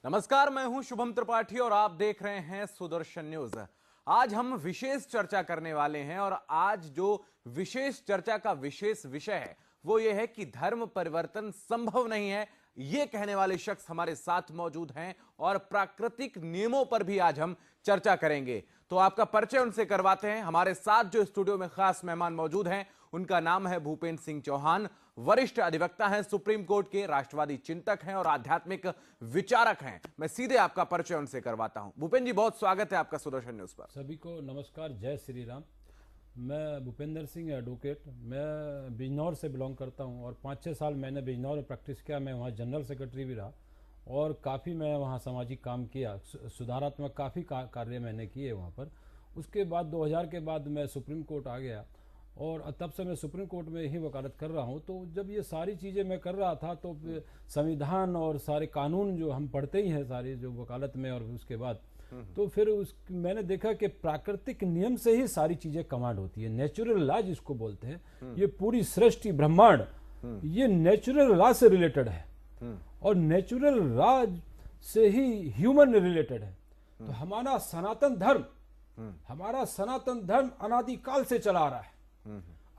नमस्कार, मैं हूं शुभम त्रिपाठी और आप देख रहे हैं सुदर्शन न्यूज। आज हम विशेष चर्चा करने वाले हैं और आज जो विशेष चर्चा का विशेष विषय है वो ये है कि धर्म परिवर्तन संभव नहीं है। ये कहने वाले शख्स हमारे साथ मौजूद हैं और प्राकृतिक नियमों पर भी आज हम चर्चा करेंगे। तो आपका परिचय उनसे करवाते हैं। हमारे साथ जो स्टूडियो में खास मेहमान मौजूद हैं उनका नाम है भूपेंद्र सिंह चौहान। वरिष्ठ अधिवक्ता हैं, सुप्रीम कोर्ट के राष्ट्रवादी चिंतक हैं और आध्यात्मिक विचारक हैं। मैं सीधे आपका परिचय उनसे करवाता हूं। भूपेंद्र जी, बहुत स्वागत है आपका सुदर्शन न्यूज पर। सभी को नमस्कार, जय श्री राम। मैं भूपेंद्र सिंह एडवोकेट, मैं बिजनौर से बिलोंग करता हूं और 5-6 साल मैंने बिजनौर में प्रैक्टिस किया। मैं वहां जनरल सेक्रेटरी भी रहा और काफ़ी मैं वहां सामाजिक काम किया, सुधारात्मक काफ़ी कार्य मैंने किए वहां पर। उसके बाद 2000 के बाद मैं सुप्रीम कोर्ट आ गया और तब से मैं सुप्रीम कोर्ट में ही वकालत कर रहा हूं। तो जब ये सारी चीज़ें मैं कर रहा था तो संविधान और सारे कानून जो हम पढ़ते ही हैं सारी जो वकालत में, और उसके बाद तो फिर मैंने देखा कि प्राकृतिक नियम से ही सारी चीजें कमांड होती है। नेचुरल लॉ जिसको बोलते हैं, ये पूरी सृष्टि ब्रह्मांड ये नेचुरल लॉ से रिलेटेड है और नेचुरल लॉ से ही ह्यूमन रिलेटेड है। तो हमारा सनातन धर्म अनादिकाल से चला आ रहा है।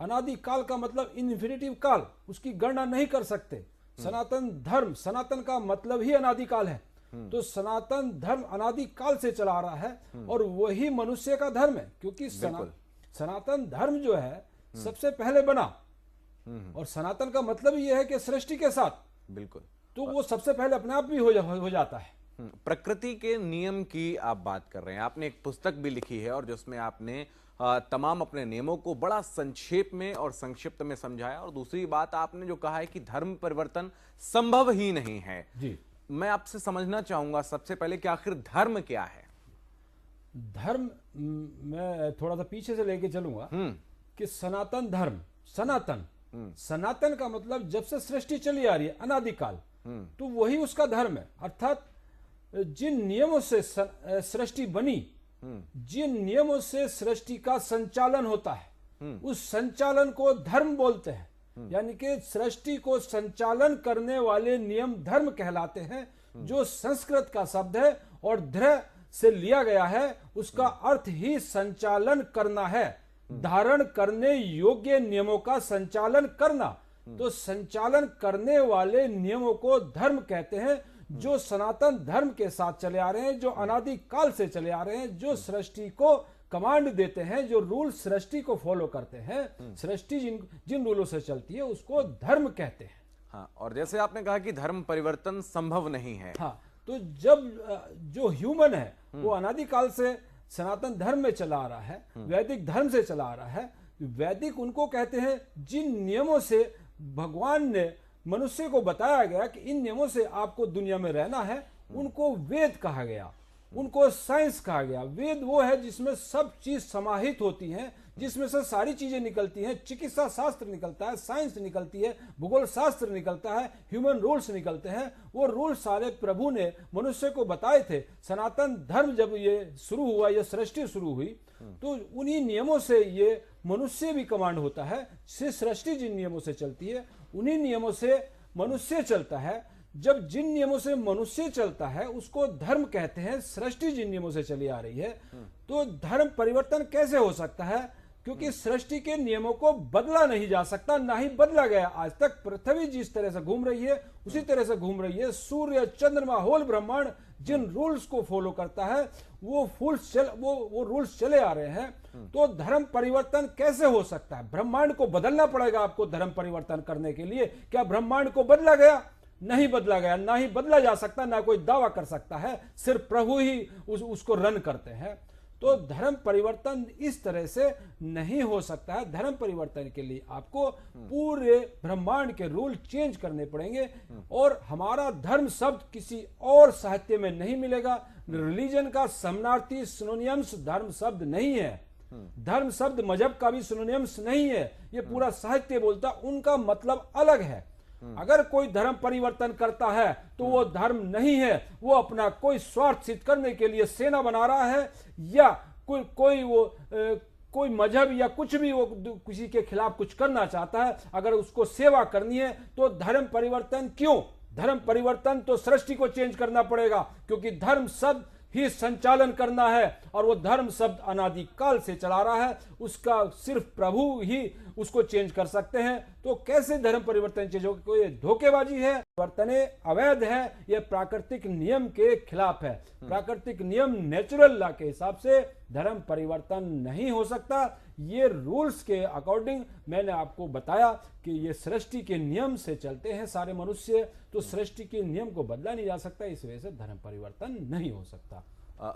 अनादिकाल का मतलब इन्फिनिटिव काल, उसकी गणना नहीं कर सकते। सनातन धर्म, सनातन का मतलब ही अनादिकाल है। तो सनातन धर्म अनादिकाल से चला आ रहा है और वही मनुष्य का धर्म है, क्योंकि सनातन धर्म जो है सबसे पहले बना और सनातन का मतलब ये है कि सृष्टि के साथ बिल्कुल, तो वो सबसे पहले अपने आप भी हो जाता है। प्रकृति के नियम की आप बात कर रहे हैं। आपने एक पुस्तक भी लिखी है और जिसमें आपने तमाम अपने नियमों को बड़ा संक्षेप में और संक्षिप्त में समझाया। और दूसरी बात आपने जो कहा है कि धर्म परिवर्तन संभव ही नहीं है जी। मैं आपसे समझना चाहूंगा सबसे पहले कि आखिर धर्म क्या है। धर्म मैं थोड़ा सा पीछे से लेके चलूंगा कि सनातन धर्म, सनातन का मतलब जब से सृष्टि चली आ रही है अनादिकाल, तो वही उसका धर्म है। अर्थात जिन नियमों से सृष्टि बनी, जिन नियमों से सृष्टि का संचालन होता है, उस संचालन को धर्म बोलते हैं। यानी कि सृष्टि को संचालन करने वाले नियम धर्म कहलाते हैं, जो संस्कृत का शब्द है और धर्म से लिया गया है। उसका अर्थ ही संचालन करना है, धारण करने योग्य नियमों का संचालन करना। तो संचालन करने वाले नियमों को धर्म कहते हैं, जो सनातन धर्म के साथ चले आ रहे हैं, जो अनादिकाल से चले आ रहे हैं, जो सृष्टि को कमांड देते हैं, जो रूल सृष्टि को फॉलो करते हैं। सृष्टि जिन रूलों से चलती है उसको धर्म कहते हैं। हाँ, और जैसे आपने कहा कि धर्म परिवर्तन संभव नहीं है। हाँ, तो जब जो ह्यूमन है वो अनादिकाल से सनातन धर्म में चला आ रहा है, वैदिक धर्म से चला आ रहा है। वैदिक उनको कहते हैं जिन नियमों से भगवान ने मनुष्य को बताया गया कि इन नियमों से आपको दुनिया में रहना है, उनको वेद कहा गया, उनको साइंस कहा गया। वेद वो है जिसमें सब चीज समाहित होती है, जिसमें से सारी चीजें निकलती हैं। चिकित्सा शास्त्र निकलता है, साइंस निकलती है, भूगोल शास्त्र निकलता है, ह्यूमन रूल्स निकलते हैं। वो रूल्स सारे प्रभु ने मनुष्य को बताए थे। सनातन धर्म जब ये शुरू हुआ, ये सृष्टि शुरू हुई, तो उन्हीं नियमों से ये मनुष्य भी कमांड होता है। सृष्टि जिन नियमों से चलती है उन्हीं नियमों से मनुष्य चलता है। जब जिन नियमों से मनुष्य चलता है उसको धर्म कहते हैं। सृष्टि जिन नियमों से चली आ रही है, तो धर्म परिवर्तन कैसे हो सकता है? क्योंकि सृष्टि के नियमों को बदला नहीं जा सकता, ना ही बदला गया। आज तक पृथ्वी जिस तरह से घूम रही है उसी तरह से घूम रही है। सूर्य, चंद्रमा, होल ब्रह्मांड जिन रूल्स को फॉलो करता है वो रूल्स चले आ रहे हैं। तो धर्म परिवर्तन कैसे हो सकता है? ब्रह्मांड को बदलना पड़ेगा आपको धर्म परिवर्तन करने के लिए। क्या ब्रह्मांड को बदला गया? नहीं बदला गया, ना ही बदला जा सकता, ना कोई दावा कर सकता है। सिर्फ प्रभु ही उसको रन करते हैं। तो धर्म परिवर्तन इस तरह से नहीं हो सकता है। धर्म परिवर्तन के लिए आपको पूरे ब्रह्मांड के रूल चेंज करने पड़ेंगे। और हमारा धर्म शब्द किसी और साहित्य में नहीं मिलेगा। रिलीजन का समानार्थी सिनोनियम्स धर्म शब्द नहीं है। धर्म शब्द मजहब का भी सिनोनियम्स नहीं है। ये पूरा साहित्य बोलता, उनका मतलब अलग है। अगर कोई धर्म परिवर्तन करता है तो वो धर्म नहीं है, वो अपना कोई स्वार्थ सिद्ध करने के लिए सेना बना रहा है, या कोई मजहब या कुछ भी वो किसी के खिलाफ कुछ करना चाहता है। अगर उसको सेवा करनी है तो धर्म परिवर्तन क्यों? धर्म परिवर्तन तो सृष्टि को चेंज करना पड़ेगा, क्योंकि धर्म शब्द ही संचालन करना है और वो धर्म शब्द अनादिकाल से चला रहा है, उसका सिर्फ प्रभु ही उसको चेंज कर सकते हैं। तो कैसे धर्म परिवर्तन चेंज होगा? कोई धोखेबाजी है, परिवर्तन अवैध है, यह प्राकृतिक नियम के खिलाफ है। प्राकृतिक नियम नेचुरल लॉ के हिसाब से धर्म परिवर्तन नहीं हो सकता। ये रूल्स के अकॉर्डिंग मैंने आपको बताया कि ये सृष्टि के नियम से चलते हैं सारे मनुष्य, तो सृष्टि के नियम को बदला नहीं जा सकता, इस वजह से धर्म परिवर्तन नहीं हो सकता।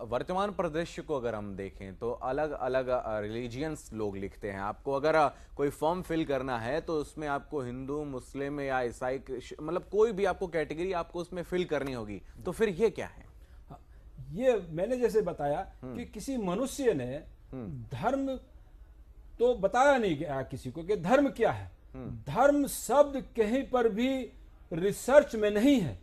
वर्तमान परिदृश्य को अगर हम देखें तो अलग अलग रिलीजियंस लोग लिखते हैं। आपको अगर कोई फॉर्म फिल करना है तो उसमें आपको हिंदू, मुस्लिम या ईसाई, मतलब कोई भी आपको कैटेगरी आपको उसमें फिल करनी होगी, तो फिर ये क्या है? ये मैंने जैसे बताया कि किसी मनुष्य ने धर्म तो बताया नहीं गया किसी को कि धर्म क्या है। धर्म शब्द कहीं पर भी रिसर्च में नहीं है।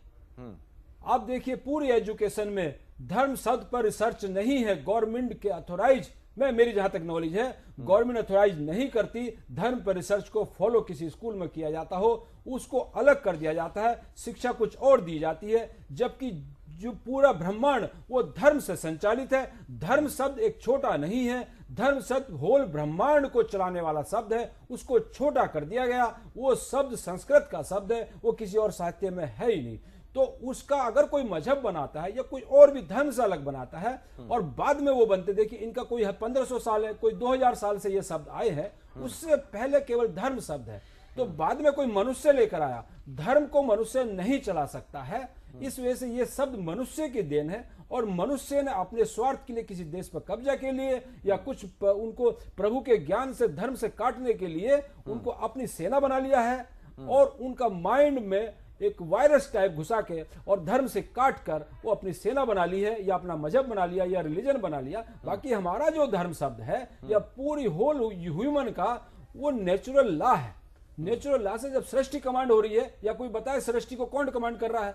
आप देखिए पूरी एजुकेशन में धर्म शब्द पर रिसर्च नहीं है। गवर्नमेंट के अथोराइज, मेरी जहां तक नॉलेज है, गवर्नमेंट अथोराइज नहीं करती। धर्म पर रिसर्च को फॉलो किसी स्कूल में किया जाता हो, उसको अलग कर दिया जाता है, शिक्षा कुछ और दी जाती है, जबकि जो पूरा ब्रह्मांड वो धर्म से संचालित है। धर्म शब्द एक छोटा नहीं है, धर्म शब्द होल ब्रह्मांड को चलाने वाला शब्द है, उसको छोटा कर दिया गया। वो शब्द संस्कृत का शब्द है, वो किसी और साहित्य में है ही नहीं। तो उसका अगर कोई मजहब बनाता है या कोई और भी धर्म से अलग बनाता है और बाद में वो बनते, देखिए इनका कोई 1500 साल है, कोई 2000 साल से ये शब्द आए हैं, उससे पहले केवल धर्म शब्द है। तो बाद में कोई मनुष्य लेकर आया, धर्म को मनुष्य नहीं चला सकता है। इस वजह से ये शब्द मनुष्य की देन है और मनुष्य ने अपने स्वार्थ के लिए किसी देश पर कब्जा के लिए या कुछ उनको प्रभु के ज्ञान से, धर्म से काटने के लिए उनको अपनी सेना बना लिया है और उनका माइंड में एक वायरस टाइप घुसा के और धर्म से काट कर वो अपनी सेना बना ली है या अपना मजहब बना लिया या रिलीजन बना लिया। बाकी हमारा जो धर्म शब्द है या पूरी होल ह्यूमन का वो नेचुरल लॉ है। नेचुरल लॉ से जब सृष्टि कमांड हो रही है, या कोई बताए सृष्टि को कौन कमांड कर रहा है?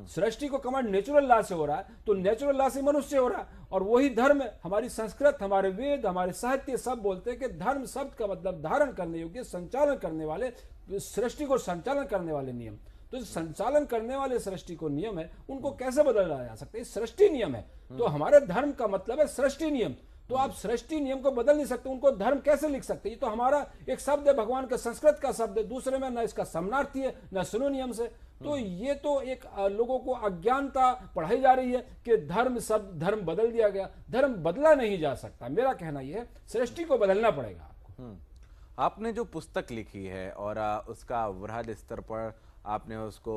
सृष्टि को कमांड नेचुरल लॉ से हो रहा है, तो नेचुरल लॉ से मनुष्य हो रहा है। और वही धर्म है। हमारी संस्कृत, हमारे वेद, हमारे साहित्य सब बोलते हैं कि धर्म शब्द का मतलब धारण करने योग्य, संचालन करने वाले, सृष्टि को संचालन करने वाले नियम। तो संचालन करने वाले सृष्टि को नियम है, उनको कैसे बदला जा सकता है? सृष्टि नियम है। तो हमारे धर्म का मतलब है सृष्टि नियम। तो आप सृष्टि नियम को बदल नहीं सकते, उनको धर्म कैसे लिख सकते? ये तो हमारा एक शब्द है, भगवान का संस्कृत का शब्द है, दूसरे में ना इसका समानार्थी है ना सिनोनियम से। तो ये तो एक लोगों को अज्ञानता पढ़ाई जा रही है कि धर्म शब्द, धर्म बदल दिया गया। धर्म बदला नहीं जा सकता, मेरा कहना यह है, सृष्टि को बदलना पड़ेगा आपको। आपने जो पुस्तक लिखी है और उसका वृहद स्तर पर आपने उसको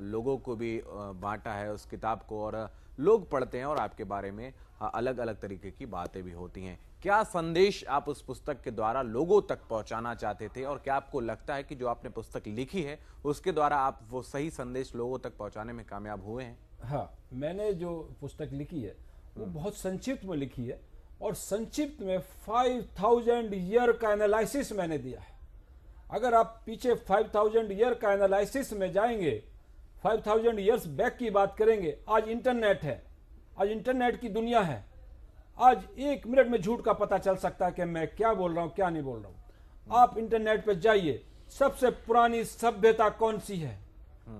लोगों को भी बांटा है उस किताब को, और लोग पढ़ते हैं और आपके बारे में अलग अलग तरीके की बातें भी होती हैं। क्या संदेश आप उस पुस्तक के द्वारा लोगों तक पहुंचाना चाहते थे, और क्या आपको लगता है कि जो आपने पुस्तक लिखी है उसके द्वारा आप वो सही संदेश लोगों तक पहुंचाने में कामयाब हुए हैं? हाँ, मैंने जो पुस्तक लिखी है वो बहुत संक्षिप्त में लिखी है और संक्षिप्त में 5000 ईयर का एनालिसिस मैंने दिया है। अगर आप पीछे 5000 ईयर का एनालिसिस में जाएंगे, 5000 ईयर्स बैक की बात करेंगे, आज इंटरनेट है, आज इंटरनेट की दुनिया है। आज 1 मिनट में झूठ का पता चल सकता है कि मैं क्या बोल रहा हूं, क्या नहीं बोल रहा हूं। आप इंटरनेट पे जाइए, सबसे पुरानी सभ्यता कौन सी है?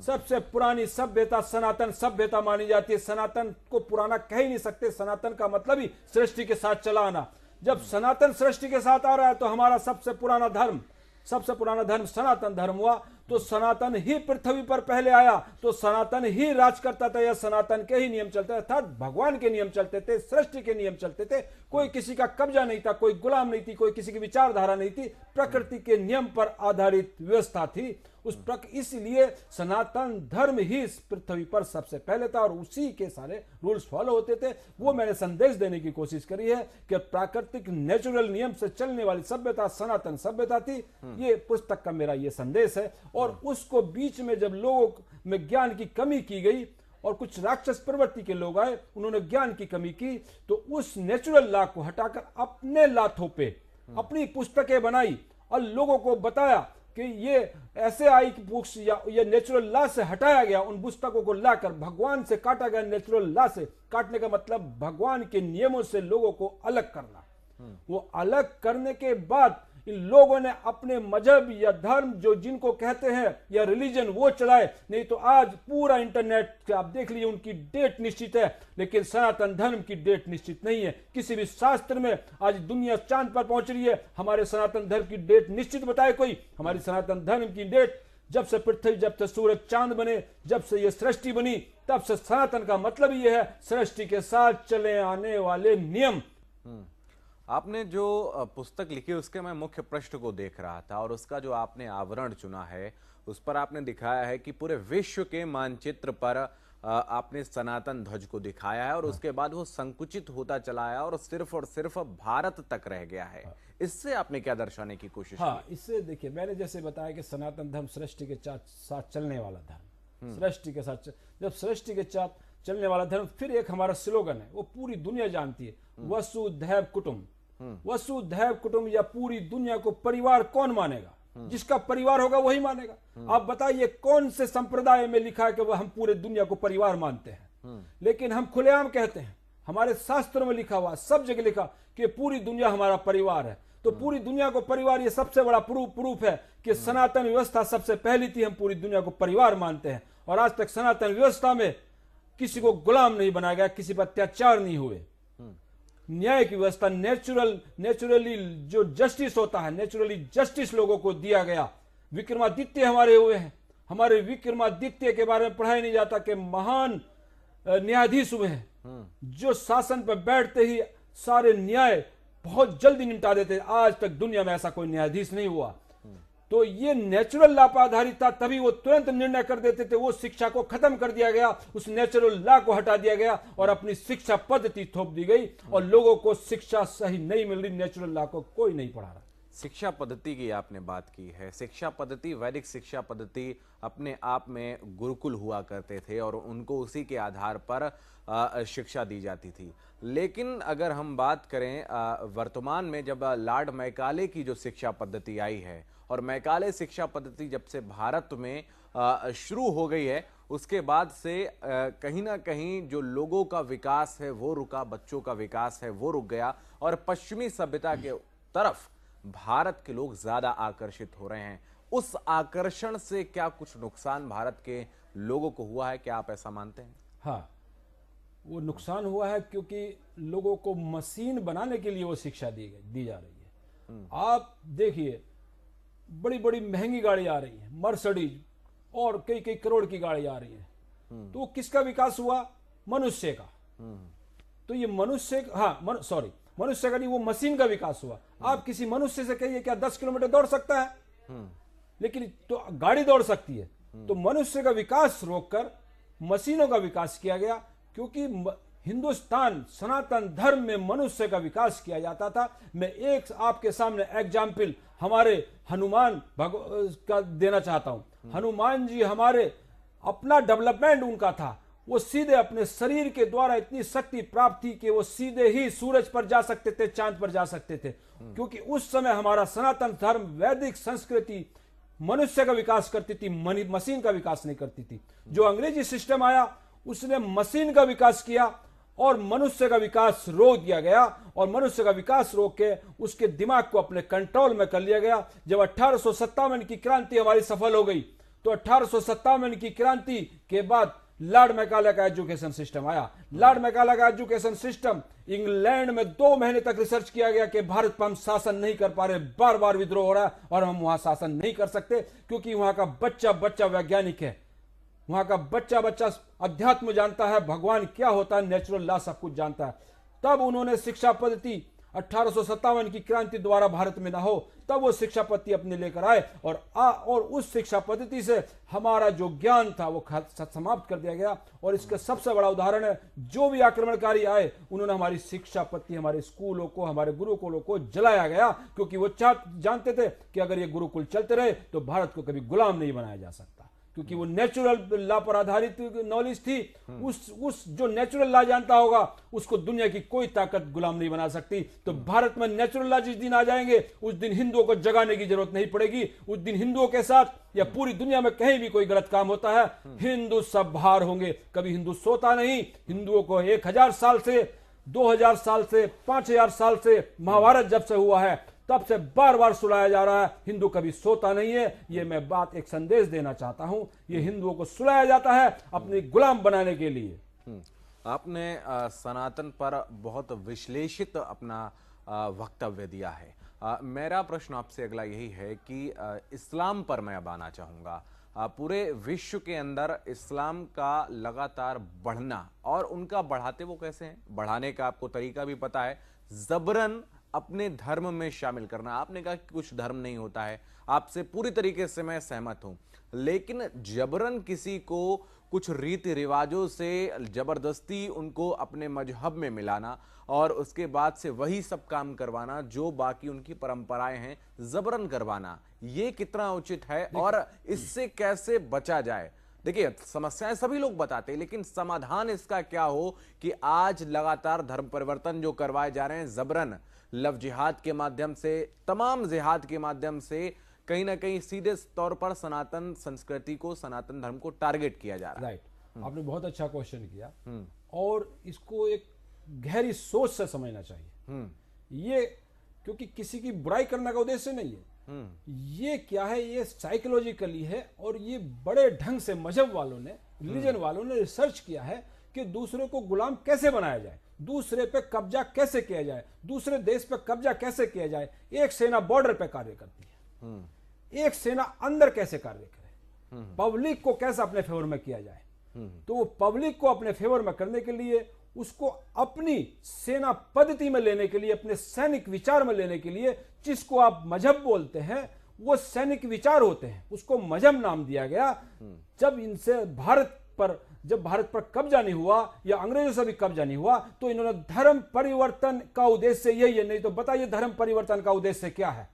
सबसे पुरानी सभ्यता सनातन सभ्यता मानी जाती है। सनातन को पुराना कह ही नहीं सकते, सनातन का मतलब ही सृष्टि के साथ चला आना। जब सनातन सृष्टि के साथ आ रहा है तो हमारा सबसे पुराना धर्म सनातन धर्म हुआ। तो सनातन ही पृथ्वी पर पहले आया, तो सनातन ही राज करता था, या सनातन के ही नियम चलते थे, अर्थात भगवान के नियम चलते थे, सृष्टि के नियम चलते थे। कोई किसी का कब्जा नहीं था, कोई गुलाम नहीं थी, कोई किसी की विचारधारा नहीं थी, प्रकृति के नियम पर आधारित व्यवस्था थी। इसलिए सनातन धर्म ही इस पृथ्वी पर सबसे पहले था और उसी के सारे रूल्स फॉलो होते थे। वो मैंने संदेश देने की कोशिश करी है कि प्राकृतिक नेचुरल नियम से चलने वाली सभ्यता सनातन सभ्यता थी। ये पुस्तक का मेरा ये संदेश है। और उसको बीच में जब लोगों में ज्ञान की कमी की गई और कुछ राक्षस प्रवृत्ति के लोग आए, उन्होंने ज्ञान की कमी की, तो उस नेचुरल लॉ को हटाकर अपने लाथों पे अपनी पुस्तकें बनाई और लोगों को बताया कि ये ऐसे आई कि बुक्स या ये नेचुरल लॉ से हटाया गया। उन पुस्तकों को लाकर भगवान से काटा गया। नेचुरल लॉ से काटने का मतलब भगवान के नियमों से लोगों को अलग करना। वो अलग करने के बाद इन लोगों ने अपने मजहब या धर्म जो जिनको कहते हैं या रिलीजन वो चलाए, नहीं तो आज पूरा इंटरनेट पे आप देख लीजिए उनकी डेट निश्चित है, लेकिन सनातन धर्म की डेट निश्चित नहीं है। किसी भी शास्त्र में आज दुनिया चांद पर पहुंच रही है, हमारे सनातन धर्म की डेट निश्चित बताए कोई? हमारी सनातन धर्म की डेट जब से पृथ्वी, जब से सूरज चांद बने, जब से ये सृष्टि बनी, तब से सनातन का मतलब ये है सृष्टि के साथ चले आने वाले नियम। आपने जो पुस्तक लिखी उसके मैं मुख्य पृष्ठ को देख रहा था और उसका जो आपने आवरण चुना है उस पर आपने दिखाया है कि पूरे विश्व के मानचित्र पर आपने सनातन ध्वज को दिखाया है और उसके बाद वो संकुचित होता चला है और सिर्फ भारत तक रह गया है। इससे आपने क्या दर्शाने की कोशिश की? इससे देखिए, मैंने जैसे बताया कि सनातन धर्म सृष्टि के साथ चलने वाला धर्म, सृष्टि के साथ जब सृष्टि के साथ चलने वाला धर्म, फिर एक हमारा स्लोगन है, वो पूरी दुनिया जानती है, वसुधैव कुटुंब। वसुधैव कुटुंब या पूरी दुनिया को परिवार कौन मानेगा? जिसका परिवार होगा वही मानेगा। आप बताइए कौन से संप्रदाय में लिखा है कि वह हम पूरे दुनिया को परिवार मानते हैं? लेकिन हम खुलेआम कहते हैं, हमारे शास्त्रों में लिखा हुआ, सब जगह लिखा कि पूरी दुनिया हमारा परिवार है। तो पूरी दुनिया को परिवार, ये सबसे बड़ा प्रूफ है कि सनातन व्यवस्था सबसे पहली थी, हम पूरी दुनिया को परिवार मानते हैं। और आज तक सनातन व्यवस्था में किसी को गुलाम नहीं बनाया गया, किसी पर अत्याचार नहीं हुए। न्याय की व्यवस्था, नेचुरली जो जस्टिस होता है, नेचुरली जस्टिस लोगों को दिया गया। विक्रमादित्य हमारे हुए हैं, हमारे विक्रमादित्य के बारे में पढ़ाया नहीं जाता कि महान न्यायाधीश हुए हैं जो शासन पर बैठते ही सारे न्याय बहुत जल्दी निपटा देते। आज तक दुनिया में ऐसा कोई न्यायाधीश नहीं हुआ। तो ये नेचुरल लॉ पर आधारित था, तभी वो तुरंत निर्णय कर देते थे। वो शिक्षा को खत्म कर दिया गया, उस नेचुरल लॉ को हटा दिया गया और अपनी शिक्षा पद्धति थोप दी गई और लोगों को शिक्षा सही नहीं मिल रही, नेचुरल लॉ को कोई नहीं पढ़ा रहा। शिक्षा पद्धति की आपने बात की है। शिक्षा पद्धति, वैदिक शिक्षा पद्धति अपने आप में गुरुकुल हुआ करते थे और उनको उसी के आधार पर शिक्षा दी जाती थी। लेकिन अगर हम बात करें वर्तमान में, जब लॉर्ड मैकाले की जो शिक्षा पद्धति आई है और मैकाले शिक्षा पद्धति जब से भारत में शुरू हो गई है, उसके बाद से कहीं ना कहीं जो लोगों का विकास है वो रुका, बच्चों का विकास है वो रुक गया और पश्चिमी सभ्यता के तरफ भारत के लोग ज्यादा आकर्षित हो रहे हैं। उस आकर्षण से क्या कुछ नुकसान भारत के लोगों को हुआ है? क्या आप ऐसा मानते हैं? हाँ, वो नुकसान हुआ है क्योंकि लोगों को मशीन बनाने के लिए वो शिक्षा दी जा रही है। आप देखिए, बड़ी बड़ी महंगी गाड़ी आ रही है, मर्सिडीज और कई कई करोड़ की गाड़ी आ रही है। तो किसका विकास हुआ? मनुष्य का। तो ये मनुष्य का नहीं, वो मशीन का विकास हुआ। आप किसी मनुष्य से कहिए क्या 10 किलोमीटर दौड़ सकता है? लेकिन तो गाड़ी दौड़ सकती है। तो मनुष्य का विकास रोककर मशीनों का विकास किया गया, क्योंकि हिंदुस्तान सनातन धर्म में मनुष्य का विकास किया जाता था। मैं एक आपके सामने एग्जाम्पल हमारे हनुमान का देना चाहता हूं। हनुमान जी हमारे अपना डेवलपमेंट उनका था, वो सीधे अपने शरीर के द्वारा इतनी शक्ति प्राप्त थी कि वो सीधे ही सूरज पर जा सकते थे, चांद पर जा सकते थे। क्योंकि उस समय हमारा सनातन धर्म, वैदिक संस्कृति मनुष्य का विकास करती थी, मशीन का विकास नहीं करती थी। जो अंग्रेजी सिस्टम आया उसने मशीन का विकास किया और मनुष्य का विकास रोक दिया गया और मनुष्य का विकास रोक के उसके दिमाग को अपने कंट्रोल में कर लिया गया। जब 1857 की क्रांति हमारी सफल हो गई, तो 1857 की क्रांति के बाद लॉर्ड मैकाले का एजुकेशन सिस्टम आया। लॉर्ड मैकाले का एजुकेशन सिस्टम, इंग्लैंड में 2 महीने तक रिसर्च किया गया कि भारत पर हम शासन नहीं कर पा रहे, बार बार विद्रोह हो रहा है और हम वहां शासन नहीं कर सकते, क्योंकि वहां का बच्चा बच्चा वैज्ञानिक है, वहां का बच्चा बच्चा अध्यात्म जानता है, भगवान क्या होता है, नेचुरल लॉ सब कुछ जानता है। तब उन्होंने शिक्षा पद्धति 1857 की क्रांति द्वारा भारत में ना हो, तब वो शिक्षा पद्धति अपने लेकर आए और उस शिक्षा पद्धति से हमारा जो ज्ञान था वो समाप्त कर दिया गया। और इसका सबसे बड़ा उदाहरण है, जो भी आक्रमणकारी आए उन्होंने हमारी शिक्षा पद्धति, हमारे स्कूलों को, हमारे गुरुकुलों को जलाया गया, क्योंकि वो जानते थे कि अगर ये गुरुकुल चलते रहे तो भारत को कभी गुलाम नहीं बनाया जा सकता, क्योंकि वो नेचुरल लॉ पर आधारित नॉलेज थी। उस जो नेचुरल लॉ जानता होगा उसको दुनिया की कोई ताकत गुलाम नहीं बना सकती। तो भारत में नेचुरल लॉ जिस दिन आ जाएंगे उस दिन हिंदुओं को जगाने की जरूरत नहीं पड़ेगी। उस दिन हिंदुओं के साथ या पूरी दुनिया में कहीं भी कोई गलत काम होता है, हिंदू सब बाहर होंगे। कभी हिंदू सोता नहीं। हिंदुओं को 1000 साल से, 2000 साल से, 5000 साल से, महाभारत जब से हुआ है तब से बार बार सुलाया जा रहा है। हिंदू कभी सोता नहीं है। ये मैं बात एक संदेश देना चाहता हूं। ये हिंदुओं को सुलाया जाता है अपनी गुलाम बनाने के लिए। आपने सनातन पर बहुत विश्लेषित अपना वक्तव्य दिया है। मेरा प्रश्न आपसे अगला यही है कि इस्लाम पर मैं अब आना चाहूंगा। पूरे विश्व के अंदर इस्लाम का लगातार बढ़ना, और उनका बढ़ाते वो कैसे हैं? बढ़ाने का आपको तरीका भी पता है, जबरन अपने धर्म में शामिल करना। आपने कहा कि कुछ धर्म नहीं होता है, आपसे पूरी तरीके से मैं सहमत हूं, लेकिन जबरन किसी को कुछ रीति रिवाजों से जबरदस्ती उनको अपने मजहब में मिलाना और उसके बाद से वही सब काम करवाना जो बाकी उनकी परंपराएं हैं, जबरन करवाना, ये कितना उचित है और इससे कैसे बचा जाए? देखिए, समस्याएं सभी लोग बताते हैं, लेकिन समाधान इसका क्या हो कि आज लगातार धर्म परिवर्तन जो करवाए जा रहे हैं जबरन, लव जिहाद के माध्यम से, तमाम जिहाद के माध्यम से कहीं ना कहीं सीधे तौर पर सनातन संस्कृति को, सनातन धर्म को टारगेट किया जा रहा है। राइट, आपने बहुत अच्छा क्वेश्चन किया और इसको एक गहरी सोच से समझना चाहिए। ये क्योंकि किसी की बुराई करने का उद्देश्य नहीं है। ये क्या है, ये साइकोलॉजिकली है और ये बड़े ढंग से मजहब वालों ने, रिलीजन वालों ने रिसर्च किया है कि दूसरे को गुलाम कैसे बनाया जाए, दूसरे पे कब्जा कैसे किया जाए, दूसरे देश पे कब्जा कैसे किया जाए। एक सेना बॉर्डर पे कार्य करती है, एक सेना अंदर कैसे कार्य करे, पब्लिक को कैसे अपने फेवर में किया जाए। तो वो पब्लिक को अपने फेवर में करने के लिए, उसको अपनी सेना पद्धति में लेने के लिए, अपने सैनिक विचार में लेने के लिए, जिसको आप मजहब बोलते हैं वो सैनिक विचार होते हैं, उसको मजहब नाम दिया गया। जब इनसे जब भारत पर कब्जा नहीं हुआ या अंग्रेजों से भी कब्जा नहीं हुआ, तो इन्होंने धर्म परिवर्तन का उद्देश्य यही है। नहीं तो बताइए धर्म परिवर्तन का उद्देश्य क्या है?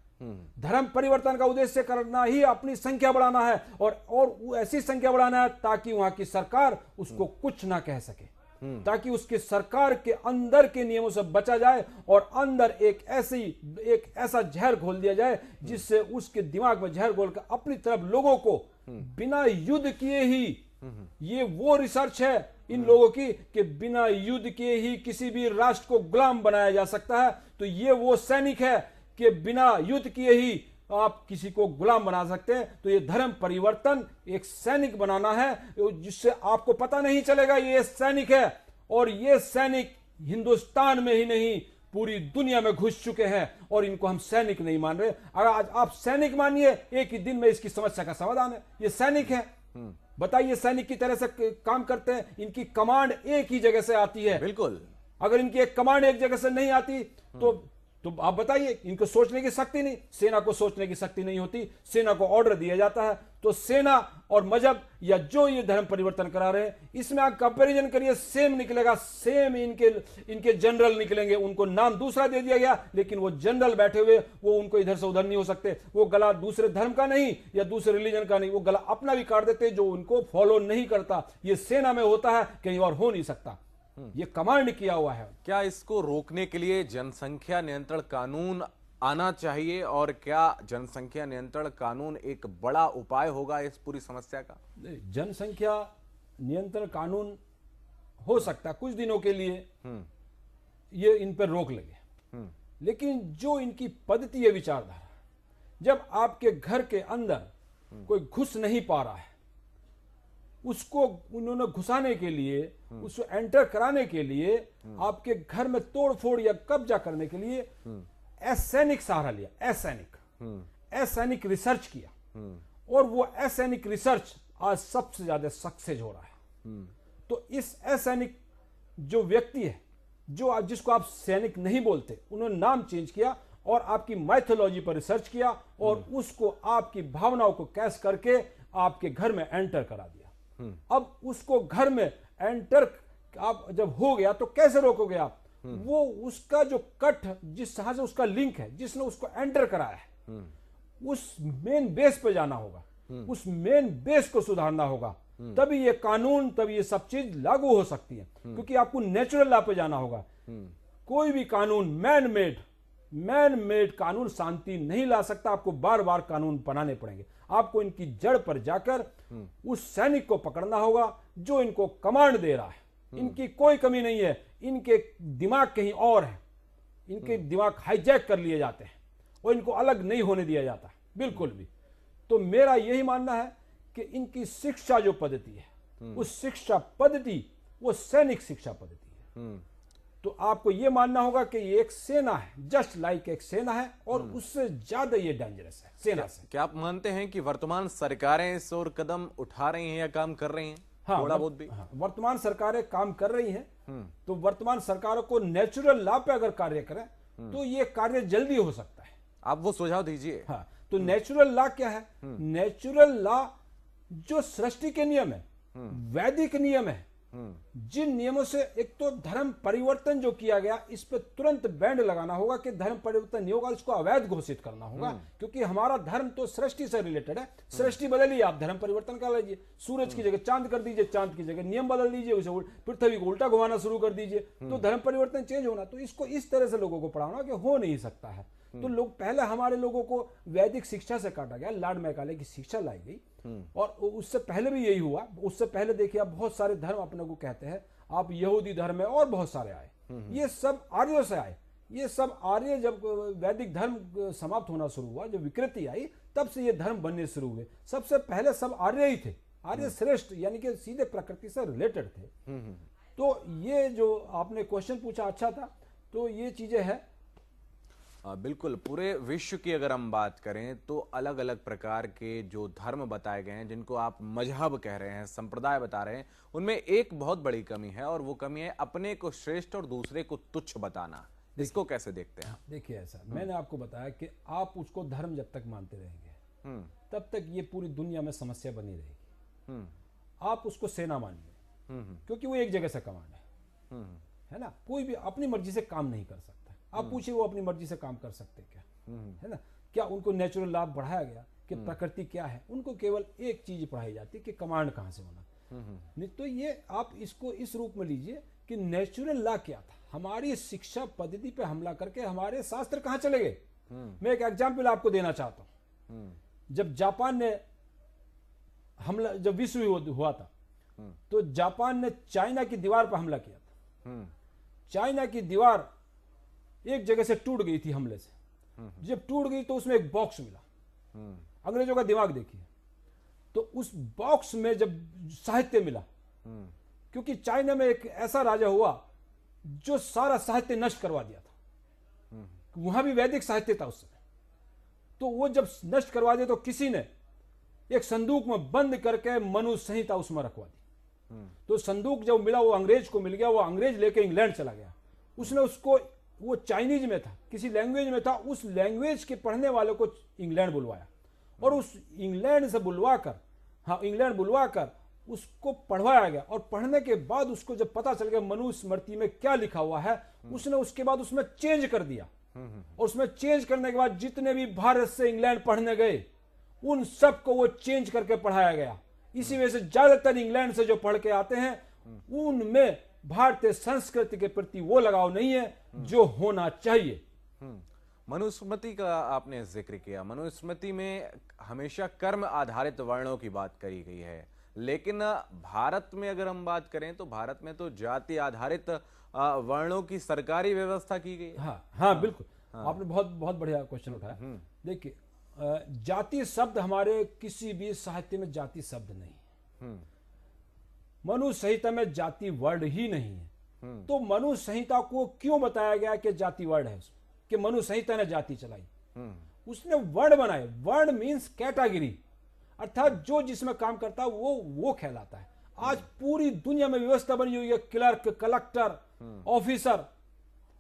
धर्म परिवर्तन का उद्देश्य करना ही अपनी संख्या बढ़ाना है और ऐसी संख्या बढ़ाना है ताकि वहां की सरकार उसको कुछ ना कह सके, ताकि उसके सरकार के अंदर के नियमों से बचा जाए और अंदर एक ऐसा जहर घोल दिया जाए जिससे उसके दिमाग में जहर घोल कर अपनी तरफ लोगों को बिना युद्ध किए ही, ये वो रिसर्च है इन लोगों की कि बिना युद्ध किए ही किसी भी राष्ट्र को गुलाम बनाया जा सकता है। तो ये वो सैनिक है कि बिना युद्ध किए ही आप किसी को गुलाम बना सकते हैं। तो ये धर्म परिवर्तन एक सैनिक बनाना है जिससे आपको पता नहीं चलेगा ये सैनिक है, और ये सैनिक हिंदुस्तान में ही नहीं पूरी दुनिया में घुस चुके हैं और इनको हम सैनिक नहीं मान रहे। अगर आज आप सैनिक मानिए, एक ही दिन में इसकी समस्या का समाधान है। ये सैनिक है, बताइए सैनिक की तरह से काम करते हैं, इनकी कमांड एक ही जगह से आती है। बिल्कुल, अगर इनकी एक कमांड एक जगह से नहीं आती तो आप बताइए, इनको सोचने की शक्ति नहीं, सेना को सोचने की शक्ति नहीं होती, सेना को ऑर्डर दिया जाता है। तो सेना और मजहब या जो ये धर्म परिवर्तन करा रहे हैं, इसमें आप कंपैरिजन करिए, सेम निकलेगा, सेम इनके जनरल निकलेंगे। उनको नाम दूसरा दे दिया गया, लेकिन वो जनरल बैठे हुए, वो उनको इधर से उधर नहीं हो सकते। वो गला दूसरे धर्म का नहीं या दूसरे रिलीजन का नहीं, वो गला अपना भी काट देते जो उनको फॉलो नहीं करता। ये सेना में होता है, कहीं और हो नहीं सकता। ये कमांड किया हुआ है। क्या इसको रोकने के लिए जनसंख्या नियंत्रण कानून आना चाहिए, और क्या जनसंख्या नियंत्रण कानून एक बड़ा उपाय होगा इस पूरी समस्या का? जनसंख्या नियंत्रण कानून हो सकता है कुछ दिनों के लिए, ये इन पर रोक लगे, लेकिन जो इनकी पद्धति है, विचारधारा, जब आपके घर के अंदर कोई घुस नहीं पा रहा है, उसको उन्होंने घुसाने के लिए, उसको एंटर कराने के लिए, आपके घर में तोड़फोड़ या कब्जा करने के लिए असैनिक सहारा लिया। असैनिक रिसर्च किया, और वो असैनिक रिसर्च आज सबसे ज्यादा सक्सेस हो रहा है। तो इस असैनिक जो व्यक्ति है, जिसको आप सैनिक नहीं बोलते, उन्होंने नाम चेंज किया और आपकी माइथोलॉजी पर रिसर्च किया और उसको आपकी भावनाओं को कैश करके आपके घर में एंटर करा दिया। अब उसको घर में एंटर आप जब हो गया तो कैसे रोकोगे आप? वो उसका जो कट, जिस तरह से उसका लिंक है, जिसने उसको एंटर कराया है, उस मेन बेस पे जाना होगा, उस मेन बेस को सुधारना होगा, तभी ये कानून, तभी ये सब चीज लागू हो सकती है। क्योंकि आपको नेचुरल लॉ पे जाना होगा। कोई भी कानून मैन मेड कानून शांति नहीं ला सकता। आपको बार बार कानून बनाने पड़ेंगे। आपको इनकी जड़ पर जाकर उस सैनिक को पकड़ना होगा जो इनको कमांड दे रहा है। इनकी कोई कमी नहीं है, इनके दिमाग कहीं और है, इनके दिमाग हाईजैक कर लिए जाते हैं और इनको अलग नहीं होने दिया जाता बिल्कुल भी। तो मेरा यही मानना है कि इनकी शिक्षा जो पद्धति है, उस शिक्षा पद्धति वो सैनिक शिक्षा पद्धति है। तो आपको यह मानना होगा कि ये एक सेना है, जस्ट लाइक एक सेना है, और उससे ज्यादा ये डेंजरस है सेना से। क्या आप मानते हैं कि वर्तमान सरकारें इस ओर कदम उठा रही हैं या काम कर रही हैं? हाँ, थोड़ा बहुत भी। हाँ, वर्तमान सरकारें काम कर रही हैं। तो वर्तमान सरकारों को नेचुरल लॉ पे अगर कार्य करें तो ये कार्य जल्दी हो सकता है। आप वो सुझाव दीजिए। हाँ, तो नेचुरल लॉ क्या है? नेचुरल लॉ जो सृष्टि के नियम है, वैदिक नियम है, जिन नियमों से एक तो धर्म परिवर्तन जो किया गया, इस पे तुरंत बैंड लगाना होगा कि धर्म परिवर्तन नहीं होगा, इसको अवैध घोषित करना होगा। क्योंकि हमारा धर्म तो सृष्टि से रिलेटेड है। सृष्टि बदलिए, आप धर्म परिवर्तन कर लीजिए, सूरज की जगह चांद कर दीजिए, चांद की जगह नियम बदल दीजिए, उसे पृथ्वी को उल्टा घुमाना शुरू कर दीजिए, तो धर्म परिवर्तन चेंज होना। तो इसको इस तरह से लोगों को पढ़ाना कि हो नहीं सकता है। तो लोग पहले हमारे लोगों को वैदिक शिक्षा से काटा गया, लॉर्ड मैकाले की शिक्षा लाई गई, और उससे पहले भी यही हुआ। उससे पहले देखिए, आप बहुत सारे धर्म अपने को कहते हैं, आप यहूदी धर्म है और बहुत सारे आए, ये सब आर्यों से आए। ये सब आर्य, जब वैदिक धर्म समाप्त होना शुरू हुआ, जब विकृति आई, तब से ये धर्म बनने शुरू हुए। सबसे पहले सब आर्य ही थे, आर्य श्रेष्ठ, यानी कि सीधे प्रकृति से रिलेटेड थे। तो ये जो आपने क्वेश्चन पूछा अच्छा था। तो ये चीजें हैं। बिल्कुल, पूरे विश्व की अगर हम बात करें तो अलग अलग प्रकार के जो धर्म बताए गए हैं, जिनको आप मजहब कह रहे हैं, संप्रदाय बता रहे हैं, उनमें एक बहुत बड़ी कमी है, और वो कमी है अपने को श्रेष्ठ और दूसरे को तुच्छ बताना। इसको कैसे देखते हैं? देखिए, ऐसा मैंने आपको बताया कि आप उसको धर्म जब तक मानते रहेंगे तब तक ये पूरी दुनिया में समस्या बनी रहेगी। आप उसको सेना मानिए, क्योंकि वो एक जगह से कमांड है ना। कोई भी अपनी मर्जी से काम नहीं कर सकता। आप पूछिए, वो अपनी मर्जी से काम कर सकते क्या? है ना। क्या उनको नेचुरल लाभ बढ़ाया गया कि प्रकृति क्या है? उनको केवल एक चीज पढ़ाई जाती है कि कमांड कहां से होना। नहीं तो ये आप इसको इस रूप में लीजिए कि नेचुरल लॉ क्या था। हमारी शिक्षा पद्धति पे हमला करके हमारे शास्त्र कहां चले गए? मैं एक एग्जाम्पल आपको देना चाहता हूं। जब जापान ने हमला, जब विश्व युद्ध हुआ था, तो जापान ने चाइना की दीवार पर हमला किया था। चाइना की दीवार एक जगह से टूट गई थी हमले से। जब टूट गई तो उसमें एक बॉक्स मिला। अंग्रेजों का दिमाग देखिए। तो उस बॉक्स में जब साहित्य मिला, क्योंकि चाइना में एक ऐसा राजा हुआ जो सारा साहित्य नष्ट करवा दिया था। वहां भी वैदिक साहित्य था उस समय। तो वो जब नष्ट करवा दिया तो किसी ने एक संदूक में बंद करके मनु संहिता उसमें रखवा दी। तो संदूक जब मिला, वो अंग्रेज को मिल गया। वो अंग्रेज लेके इंग्लैंड चला गया। उसने उसको, वो चाइनीज में था, किसी लैंग्वेज में था, उस लैंग्वेज के पढ़ने वाले को इंग्लैंड बुलवाया, और उस इंग्लैंड से बुलवाकर, हाँ, इंग्लैंड बुलवाकर उसको पढ़वाया गया। और पढ़ने के बाद उसको जब पता चल गया मनुस्मृति में क्या लिखा हुआ है, उसने उसके बाद उसमें चेंज कर दिया। और उसमें चेंज करने के बाद जितने भी भारत से इंग्लैंड पढ़ने गए, उन सबको वो चेंज करके पढ़ाया गया। इसी वजह से ज्यादातर इंग्लैंड से जो पढ़ के आते हैं, उनमें भारतीय संस्कृति के प्रति वो लगाव नहीं है जो होना चाहिए। मनुस्मृति का आपने जिक्र किया। मनुस्मृति में हमेशा कर्म आधारित वर्णों की बात करी गई है, लेकिन भारत में अगर हम बात करें तो भारत में तो जाति आधारित वर्णों की सरकारी व्यवस्था की गई है। हाँ, बिल्कुल। आपने बहुत बहुत बढ़िया क्वेश्चन उठाया। देखिए, जाति शब्द हमारे किसी भी साहित्य में जाति शब्द नहीं। मनु संहिता में जाति वर्ड ही नहीं है। तो मनु संहिता को क्यों बताया गया कि जाति वर्ड है उसमें, कि मनु संहिता ने जाति चलाई? उसने वर्ण बनाए। वर्ण मीन्स कैटेगरी, अर्थात जो जिसमें काम करता है वो कहलाता है। आज पूरी दुनिया में व्यवस्था बनी हुई है, क्लर्क, कलेक्टर, ऑफिसर,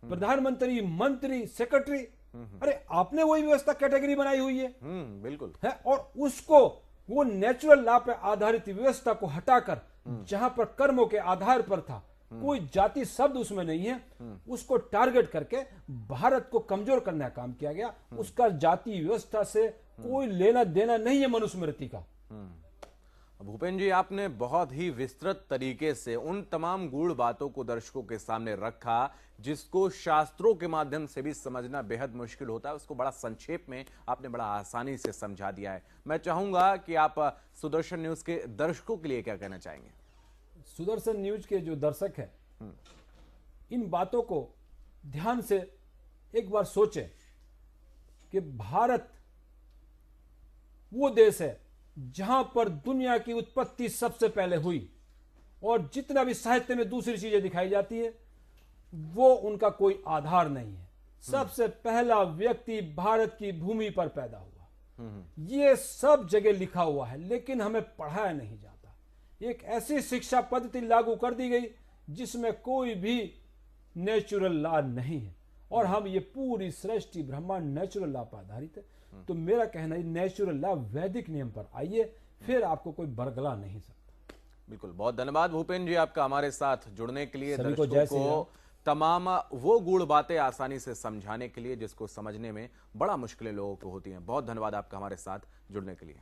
प्रधानमंत्री, मंत्री, सेक्रेटरी। अरे आपने वही व्यवस्था कैटेगरी बनाई हुई है। बिल्कुल है। और उसको वो नेचुरल लॉ पे आधारित व्यवस्था को हटाकर, जहां पर कर्मों के आधार पर था, कोई जाति शब्द उसमें नहीं है, उसको टारगेट करके भारत को कमजोर करने का काम किया गया। उसका जाति व्यवस्था से कोई लेना देना नहीं है मनुस्मृति का। भूपेन जी, आपने बहुत ही विस्तृत तरीके से उन तमाम गूढ़ बातों को दर्शकों के सामने रखा जिसको शास्त्रों के माध्यम से भी समझना बेहद मुश्किल होता है। उसको बड़ा संक्षेप में आपने बड़ा आसानी से समझा दिया है। मैं चाहूंगा कि आप सुदर्शन न्यूज के दर्शकों के लिए क्या कहना चाहेंगे? सुदर्शन न्यूज के जो दर्शक हैं, इन बातों को ध्यान से एक बार सोचें कि भारत वो देश है जहां पर दुनिया की उत्पत्ति सबसे पहले हुई, और जितना भी साहित्य में दूसरी चीजें दिखाई जाती है वो उनका कोई आधार नहीं है। सबसे पहला व्यक्ति भारत की भूमि पर पैदा हुआ, ये सब जगह लिखा हुआ है, लेकिन हमें पढ़ाया नहीं जाता। एक ऐसी शिक्षा पद्धति लागू कर दी गई जिसमें कोई भी नेचुरल लॉ नहीं है, और हम ये पूरी सृष्टि ब्रह्मांड नेचुरल लॉ पर आधारित है। तो मेरा कहना है नेचुरल लॉ वैदिक नियम पर आइए, फिर आपको कोई बरगला नहीं सकता। बिल्कुल, बहुत धन्यवाद भूपेन जी आपका हमारे साथ जुड़ने के लिए, सभी को दर्शकों जय श्री राम। को तमाम वो गूढ़ बातें आसानी से समझाने के लिए जिसको समझने में बड़ा मुश्किलें लोगों को होती हैं। बहुत धन्यवाद आपका हमारे साथ जुड़ने के लिए।